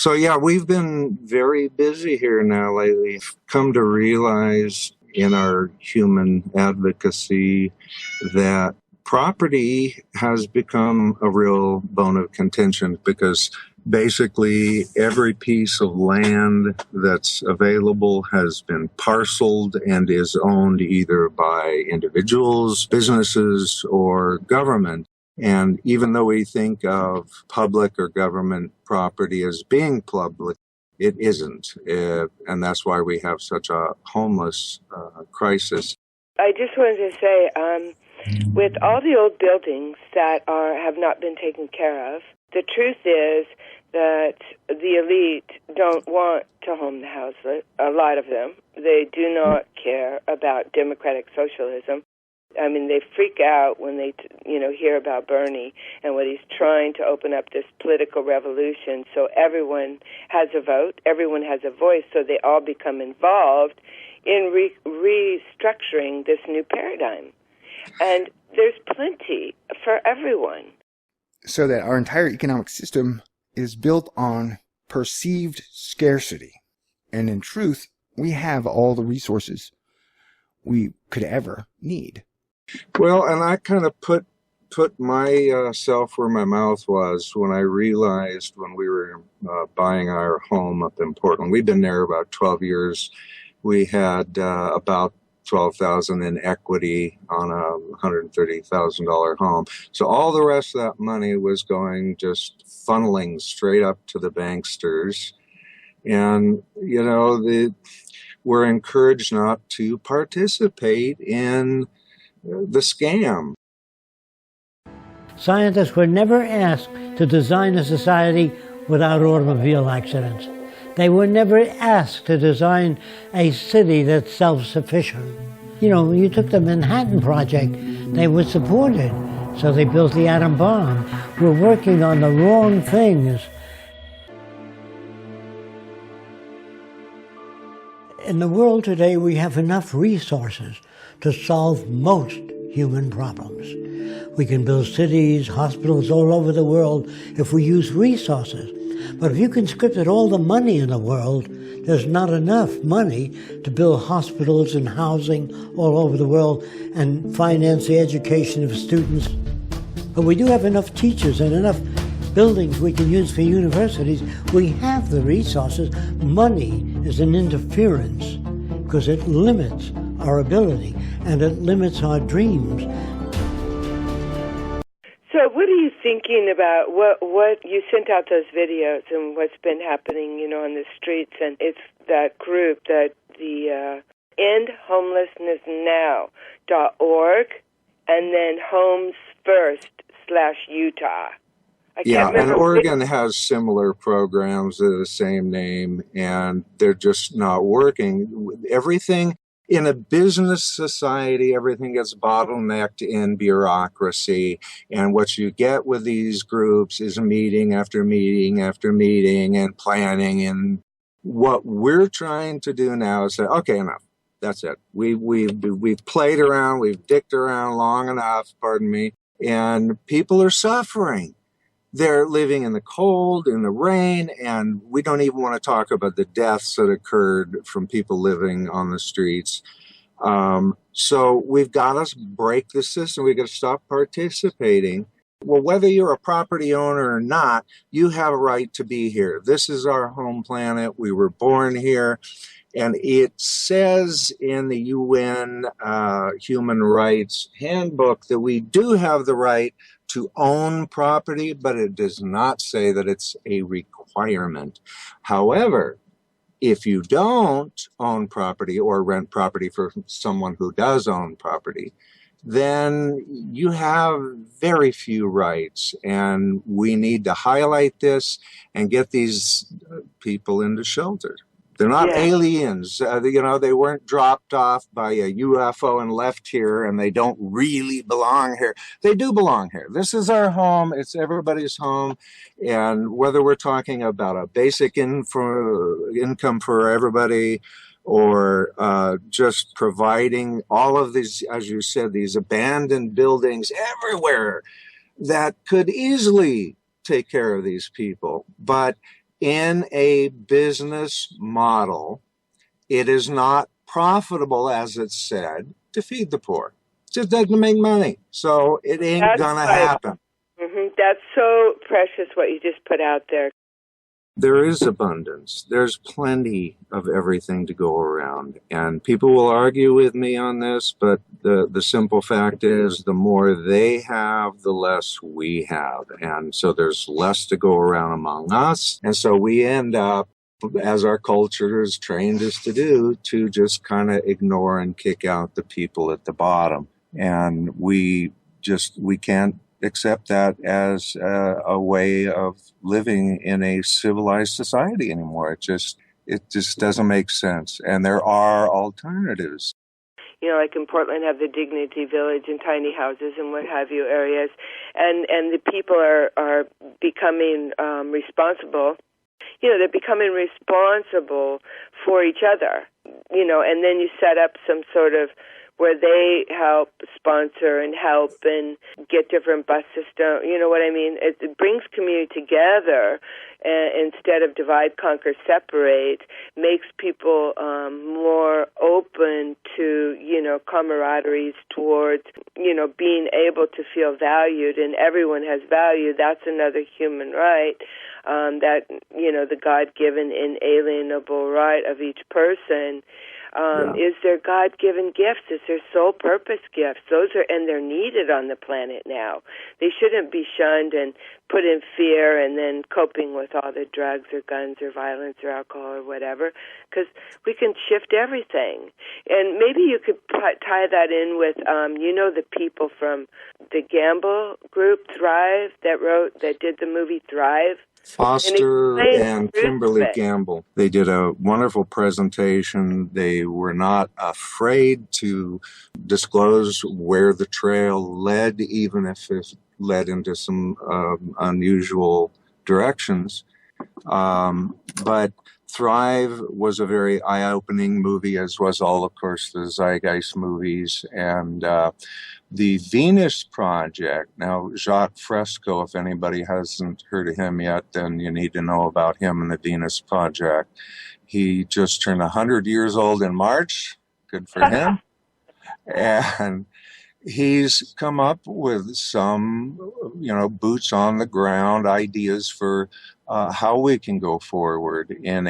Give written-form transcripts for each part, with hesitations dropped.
So yeah, we've been very busy here now lately. Come to realize in our human advocacy that property has become a real bone of contention because basically every piece of land that's available has been parceled and is owned either by individuals, businesses, or government. And even though we think of public or government property as being public, it isn't. And that's why we have such a homeless crisis. I just wanted to say, with all the old buildings that have not been taken care of, the truth is that the elite don't want to home the houseless, a lot of them. They do not care about democratic socialism. I mean, they freak out when they, hear about Bernie and what he's trying to open up this political revolution so everyone has a vote, everyone has a voice, so they all become involved in restructuring this new paradigm. And there's plenty for everyone. So that our entire economic system is built on perceived scarcity. And in truth, we have all the resources we could ever need. Well, and I kind of put myself where my mouth was when I realized when we were buying our home up in Portland. We've been there about 12 years. We had about $12,000 in equity on a $130,000 home. So all the rest of that money was going just funneling straight up to the banksters. And, we're encouraged not to participate in the scam. Scientists were never asked to design a society without automobile accidents. They were never asked to design a city that's self-sufficient. You took the Manhattan Project, they were supported, so they built the atom bomb. We're working on the wrong things. In the world today, we have enough resources to solve most human problems. We can build cities, hospitals all over the world if we use resources. But if you conscripted all the money in the world, there's not enough money to build hospitals and housing all over the world and finance the education of students. But we do have enough teachers and enough buildings we can use for universities. We have the resources. Money is an interference because it limits our ability and it limits our dreams. So what are you thinking about what you sent out those videos and what's been happening, on the streets? And it's that group, that the endhomelessnessnow.org and then homesfirst/Utah. Yeah, and Oregon has similar programs of the same name, and they're just not working. Everything in a business society, everything gets bottlenecked in bureaucracy. And what you get with these groups is meeting after meeting after meeting and planning. And what we're trying to do now is say, okay, enough. That's it. We've played around, we've dicked around long enough, pardon me, and people are suffering. They're living in the cold, in the rain, and we don't even want to talk about the deaths that occurred from people living on the streets. So we've got to break the system. We've got to stop participating. Well, whether you're a property owner or not, you have a right to be here. This is our home planet. We were born here. And it says in the UN Human Rights Handbook that we do have the right to own property, but it does not say that it's a requirement. However, if you don't own property or rent property for someone who does own property, then you have very few rights. And we need to highlight this and get these people into shelter. They're not aliens. They weren't dropped off by a UFO and left here, and they don't really belong here. They do belong here. This is our home. It's everybody's home. And whether we're talking about a basic income for everybody or just providing all of these, as you said, these abandoned buildings everywhere that could easily take care of these people. But in a business model, it is not profitable, as it's said, to feed the poor. It just doesn't make money. So it ain't gonna happen. That's so precious what you just put out there. There is abundance. There's plenty of everything to go around. And people will argue with me on this, but the simple fact is the more they have, the less we have. And so there's less to go around among us. And so we end up, as our culture has trained us to do, to just kind of ignore and kick out the people at the bottom. And we can't accept that as a way of living in a civilized society anymore. It just doesn't make sense. And there are alternatives. You know, like in Portland, have the Dignity Village and tiny houses and what have you areas, and the people are becoming responsible. You know, they're becoming responsible for each other. You know, and then you set up some sort of where they help sponsor and help and get different bus systems. You know what I mean? It brings community together instead of divide, conquer, separate, makes people more open to, you know, camaraderies towards, you know, being able to feel valued, and everyone has value. That's another human right, that, you know, the God-given inalienable right of each person. Is their God-given gifts, is their soul purpose gifts. And they're needed on the planet now. They shouldn't be shunned and put in fear and then coping with all the drugs or guns or violence or alcohol or whatever, because we can shift everything. And maybe you could tie that in with, you know, the people from the Gamble group, Thrive, that did the movie Thrive. Foster and Kimberly Gamble. They did a wonderful presentation. They were not afraid to disclose where the trail led, even if it led into some unusual directions. But Thrive was a very eye-opening movie, as was all, of course, the Zeitgeist movies. And the Venus Project, now Jacque Fresco, if anybody hasn't heard of him yet, then you need to know about him and the Venus Project. He just turned 100 years old in March. Good for him. And he's come up with some, you know, boots on the ground ideas for how we can go forward in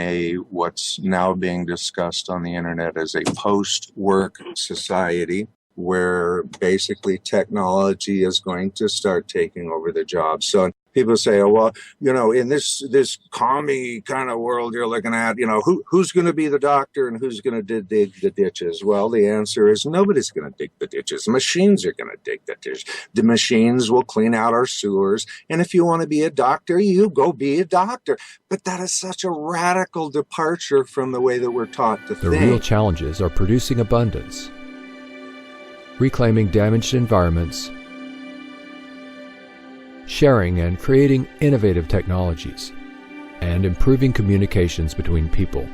what's now being discussed on the internet as a post-work society, where basically technology is going to start taking over the jobs. So people say, oh, well, you know, in this commie kind of world you're looking at, you know, who's going to be the doctor and who's going to dig the ditches? Well, the answer is nobody's going to dig the ditches. The machines are going to dig the ditches. The machines will clean out our sewers. And if you want to be a doctor, you go be a doctor. But that is such a radical departure from the way that we're taught to think. The real challenges are producing abundance, reclaiming damaged environments, sharing and creating innovative technologies, and improving communications between people.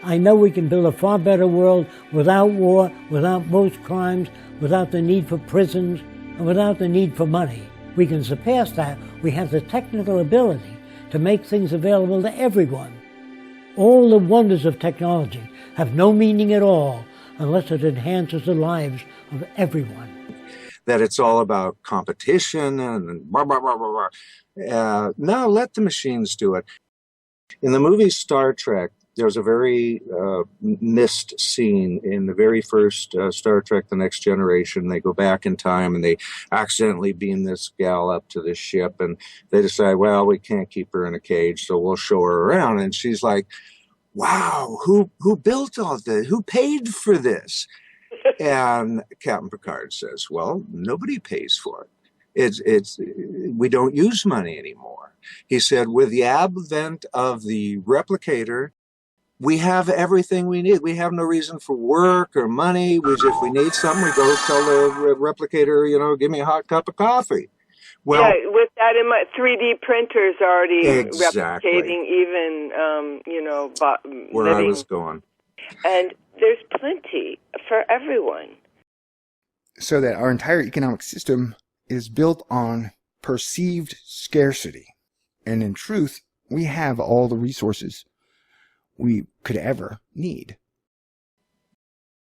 I know we can build a far better world without war, without most crimes, without the need for prisons, and without the need for money. We can surpass that. We have the technical ability to make things available to everyone. All the wonders of technology have no meaning at all unless it enhances the lives of everyone. That it's all about competition and blah, blah, blah, blah, blah. No, let the machines do it. In the movie Star Trek, there's a very missed scene in the very first Star Trek The Next Generation. They go back in time and they accidentally beam this gal up to this ship, and they decide, well, we can't keep her in a cage, so we'll show her around. And she's like, wow, who built all this? Who paid for this? And Captain Picard says, well, nobody pays for it. We don't use money anymore. He said, with the advent of the replicator, we have everything we need. We have no reason for work or money. If we need something, we go tell the replicator, you know, give me a hot cup of coffee. Well, yeah, with that in mind, 3D printers already exactly. replicating even, you know, where living. I was going. And there's plenty for everyone. So that our entire economic system is built on perceived scarcity. And in truth, we have all the resources we could ever need.